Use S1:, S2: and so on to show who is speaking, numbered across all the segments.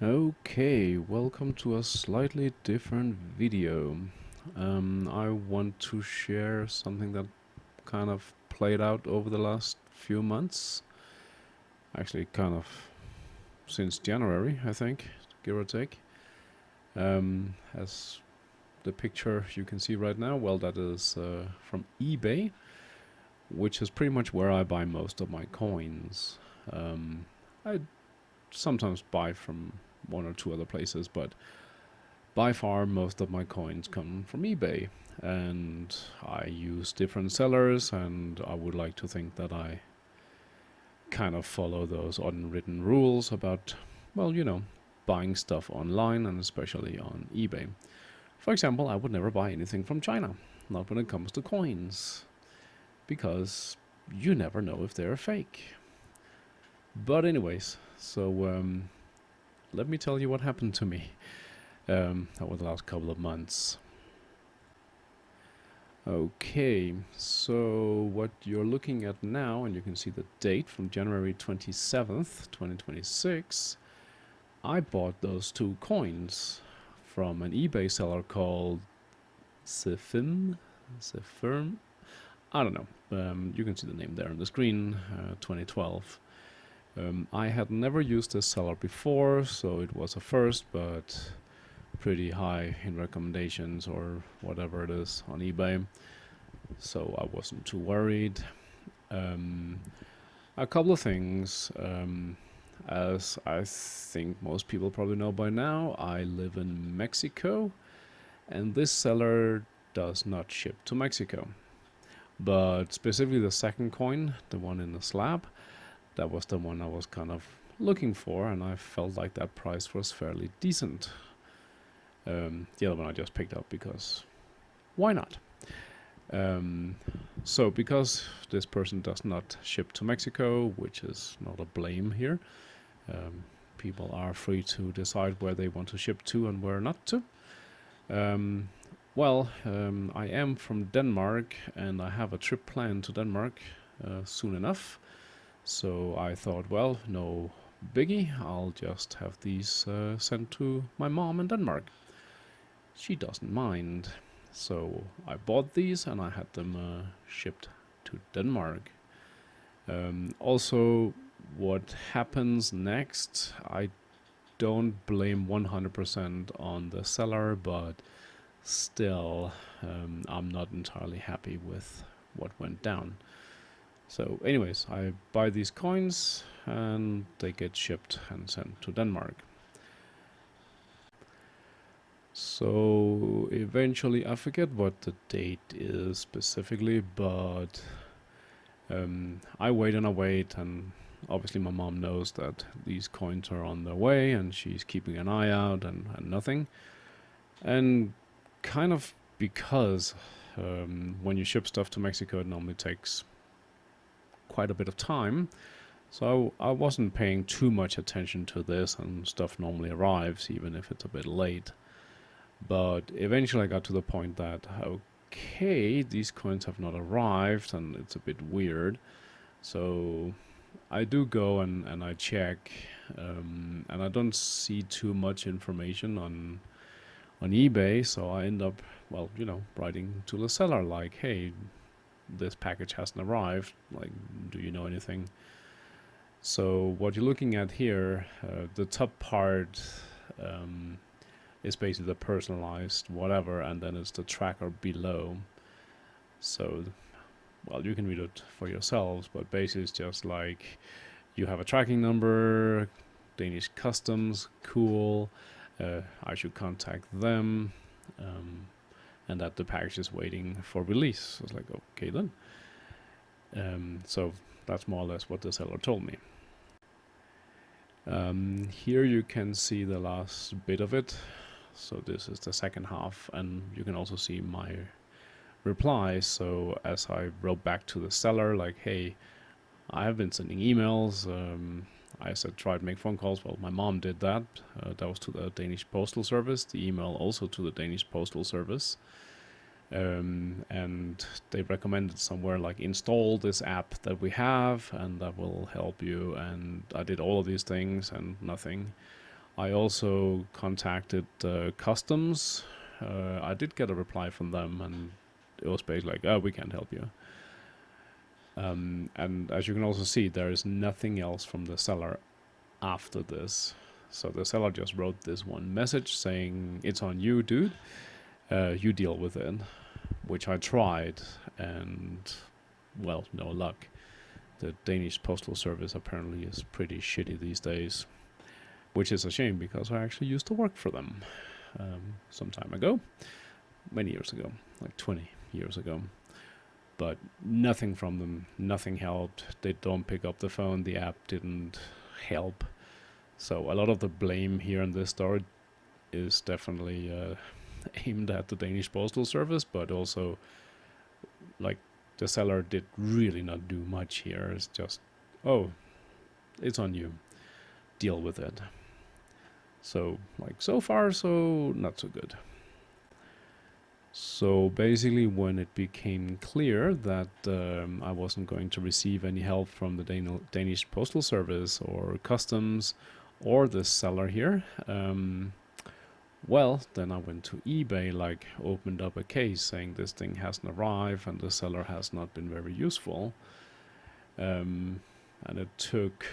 S1: Okay, welcome to a slightly different video. I want to share something that kind of played out over the last few months. Actually, kind of since January, I think, give or take. As the picture you can see right now, well, that is from eBay, which is pretty much where I buy most of my coins. I sometimes buy from one or two other places, but by far most of my coins come from eBay, and I use different sellers, and I would like to think that I kind of follow those unwritten rules about, well, buying stuff online and especially on eBay. For example, I would never buy anything from China, not when it comes to coins, because you never know if they're fake. But anyways, so let me tell you what happened to me over the last couple of months. Okay, so what you're looking at now, and you can see the date from January 27th, 2026, I bought those two coins from an eBay seller called Zefirm. I don't know. You can see the name there on the screen, 2012. I had never used this seller before, so it was a first, but pretty high in recommendations or whatever it is on eBay, so I wasn't too worried. A couple of things. As I think most people probably know by now, I live in Mexico, and this seller does not ship to Mexico. But specifically the second coin, the one in the slab, that was the one I was kind of looking for, and I felt like that price was fairly decent. The other one I just picked up because why not? So because this person does not ship to Mexico, which is not a blame here, people are free to decide where they want to ship to and where not to. I am from Denmark, and I have a trip planned to Denmark soon enough. So I thought, well, no biggie, I'll just have these sent to my mom in Denmark. She doesn't mind. So I bought these and I had them shipped to Denmark. Also, what happens next, I don't blame 100% on the seller, but still, I'm not entirely happy with what went down. So anyways, I buy these coins and they get shipped and sent to Denmark. So eventually, I forget what the date is specifically, but I wait and I wait, and obviously my mom knows that these coins are on their way, and she's keeping an eye out and nothing. And kind of because when you ship stuff to Mexico, it normally takes quite a bit of time. So I wasn't paying too much attention to this, and stuff normally arrives even if it's a bit late. But eventually I got to the point that, okay, these coins have not arrived and it's a bit weird. So I do go and I check, and I don't see too much information on eBay, so I end up, well, writing to the seller like, hey, this package hasn't arrived, like, do you know anything? So what you're looking at here, the top part is basically the personalized whatever, and then it's the tracker below. So, well, you can read it for yourselves, but basically it's just like you have a tracking number, Danish customs, cool, I should contact them, and that the package is waiting for release. So it's like, okay then. So that's more or less what the seller told me. Here you can see the last bit of it. So this is the second half, and you can also see my reply. So as I wrote back to the seller, like, hey, I have been sending emails. I said try to make phone calls. Well, my mom did that. That was to the Danish Postal Service. The email also to the Danish Postal Service. And they recommended somewhere like install this app that we have, and that will help you. And I did all of these things and nothing. I also contacted customs. I did get a reply from them, and it was basically like, "Oh, we can't help you." And as you can also see, there is nothing else from the seller after this. So the seller just wrote this one message saying, "It's on you, dude. You deal with it," which I tried, and well, no luck. The Danish postal service apparently is pretty shitty these days, which is a shame because I actually used to work for them some time ago, many years ago, like 20 years ago. But nothing from them, nothing helped. They don't pick up the phone. The app didn't help. So a lot of the blame here in this story is definitely aimed at the Danish postal service, but also like the seller did really not do much here. It's just, oh, it's on you. Deal with it. So like so far, so not so good. So basically, when it became clear that I wasn't going to receive any help from the Danish Postal Service or customs or the seller here, well, then I went to eBay, like opened up a case saying this thing hasn't arrived and the seller has not been very useful. And it took,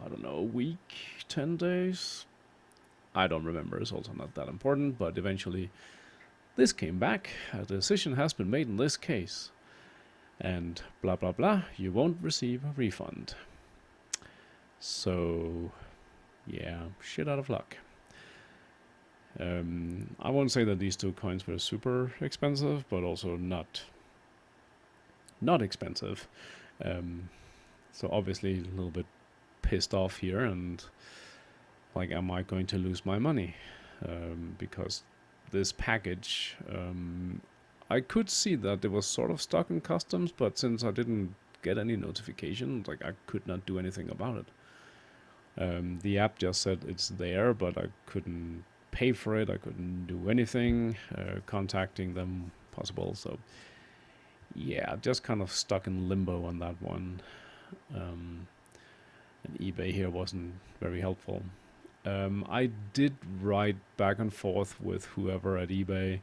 S1: I don't know, a week, 10 days. I don't remember, it's also not that important, but eventually this came back. A decision has been made in this case. And blah blah blah, you won't receive a refund. So, yeah, shit out of luck. I won't say that these two coins were super expensive, but also not expensive. So obviously a little bit pissed off here, and like, am I going to lose my money? Because this package, I could see that it was sort of stuck in customs, but since I didn't get any notification, like I could not do anything about it. The app just said it's there, but I couldn't pay for it. I couldn't do anything. Contacting them possible. So yeah, just kind of stuck in limbo on that one. And eBay here wasn't very helpful. I did write back and forth with whoever at eBay.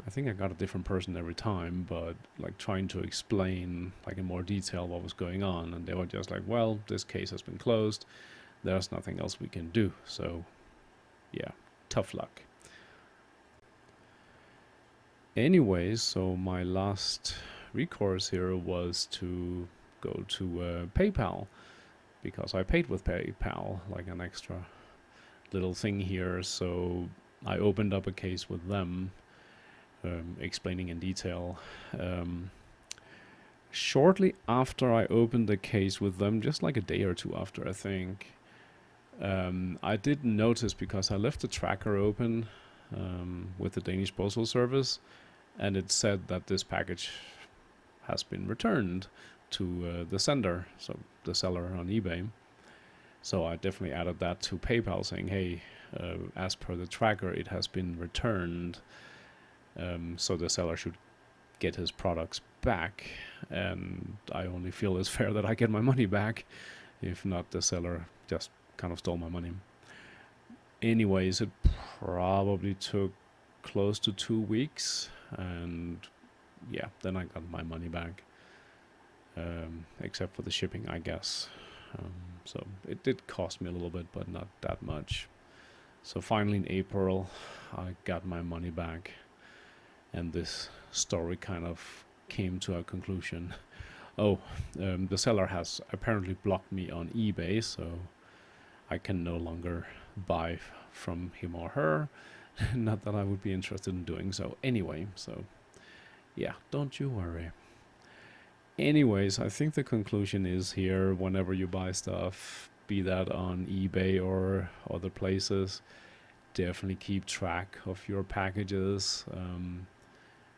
S1: I think I got a different person every time, but like trying to explain like in more detail what was going on, and they were just like, "Well, this case has been closed. There's nothing else we can do." So, yeah, tough luck. Anyways, so my last recourse here was to go to PayPal, because I paid with PayPal, like an extra little thing here. So I opened up a case with them, explaining in detail. Shortly after I opened the case with them, just like a day or two after, I think, I did notice, because I left the tracker open with the Danish Postal Service, and it said that this package has been returned to the sender, so the seller on eBay. So I definitely added that to PayPal, saying, "Hey, as per the tracker, it has been returned, so the seller should get his products back, and I only feel it's fair that I get my money back. If not, the seller just kind of stole my money." Anyways, it probably took close to 2 weeks, and yeah, then I got my money back, except for the shipping, I guess. So it did cost me a little bit, but not that much. So finally in April, I got my money back, and this story kind of came to a conclusion. Oh, the seller has apparently blocked me on eBay, so I can no longer buy from him or her. Not that I would be interested in doing so anyway, so yeah, don't you worry. Anyways, I think the conclusion is here: whenever you buy stuff, be that on eBay or other places, definitely keep track of your packages.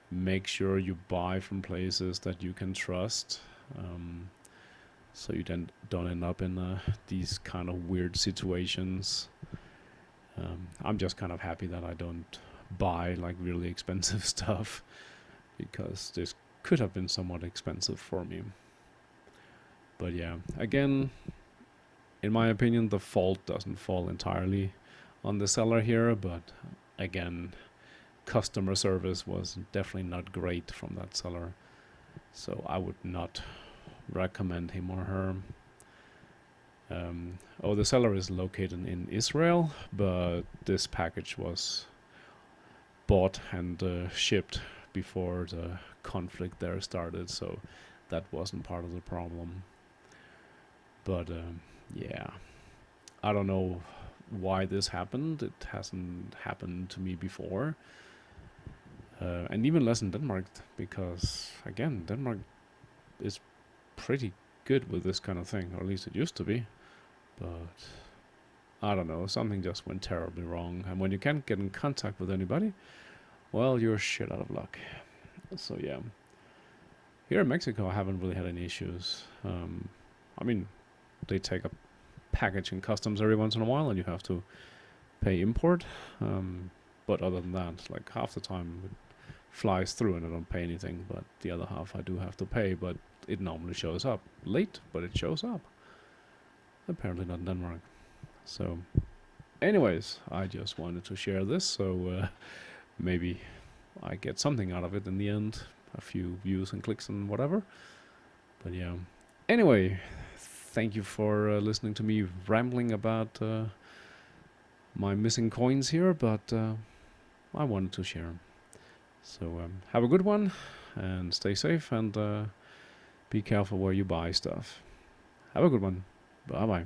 S1: Make sure you buy from places that you can trust, so you then don't end up in these kind of weird situations. I'm just kind of happy that I don't buy like really expensive stuff, because this could have been somewhat expensive for me. But yeah, again, in my opinion, the fault doesn't fall entirely on the seller here, but again, customer service was definitely not great from that seller, so I would not recommend him or her. The seller is located in Israel, but this package was bought and shipped before the conflict there started, so that wasn't part of the problem. But yeah, I don't know why this happened. It hasn't happened to me before, and even less in Denmark, because again, Denmark is pretty good with this kind of thing, or at least it used to be. But I don't know, something just went terribly wrong, and when you can't get in contact with anybody, well, you're shit out of luck. So yeah, here in Mexico, I haven't really had any issues. I mean, they take a package in customs every once in a while, and you have to pay import. But other than that, like half the time it flies through and I don't pay anything, but the other half I do have to pay, but it normally shows up late, but it shows up. Apparently not in Denmark. So anyways, I just wanted to share this, so maybe I get something out of it in the end, a few views and clicks and whatever. But yeah, anyway, thank you for listening to me rambling about my missing coins here, but I wanted to share them. So have a good one, and stay safe, and be careful where you buy stuff. Have a good one. Bye bye.